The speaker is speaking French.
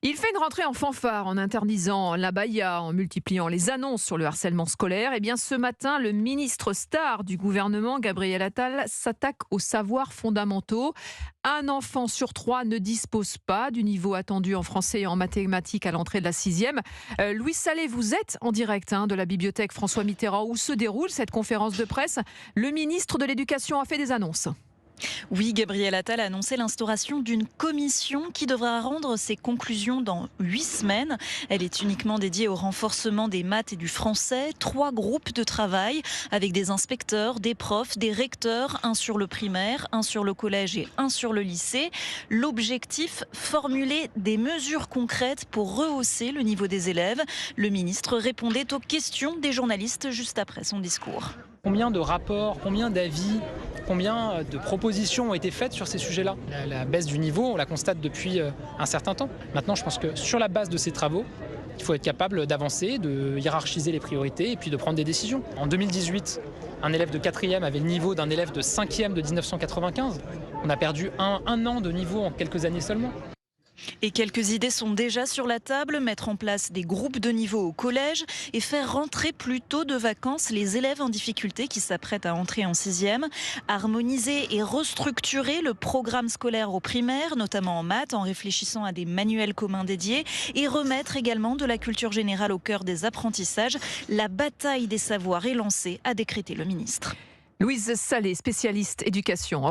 Il fait une rentrée en fanfare en interdisant l'abaya, en multipliant les annonces sur le harcèlement scolaire. Eh bien, ce matin, le ministre star du gouvernement, Gabriel Attal, s'attaque aux savoirs fondamentaux. Un enfant sur 3 ne dispose pas du niveau attendu en français et en mathématiques à l'entrée de la 6e. Louis Salé, vous êtes en direct de la bibliothèque François Mitterrand où se déroule cette conférence de presse. Le ministre de l'Éducation a fait des annonces. Oui, Gabriel Attal a annoncé l'instauration d'une commission qui devra rendre ses conclusions dans 8 semaines. Elle est uniquement dédiée au renforcement des maths et du français. 3 groupes de travail avec des inspecteurs, des profs, des recteurs, un sur le primaire, un sur le collège et un sur le lycée. L'objectif, formuler des mesures concrètes pour rehausser le niveau des élèves. Le ministre répondait aux questions des journalistes juste après son discours. Combien de rapports, combien d'avis, combien de propositions ont été faites sur ces sujets-là ? La baisse du niveau, on la constate depuis un certain temps. Maintenant, je pense que sur la base de ces travaux, il faut être capable d'avancer, de hiérarchiser les priorités et puis de prendre des décisions. En 2018, un élève de 4e avait le niveau d'un élève de 5e de 1995. On a perdu un an de niveau en quelques années seulement. Et quelques idées sont déjà sur la table, mettre en place des groupes de niveau au collège et faire rentrer plus tôt de vacances les élèves en difficulté qui s'apprêtent à entrer en 6e, harmoniser et restructurer le programme scolaire au primaire, notamment en maths, en réfléchissant à des manuels communs dédiés et remettre également de la culture générale au cœur des apprentissages. La bataille des savoirs est lancée, a décrété le ministre. Louise Salé, spécialiste éducation.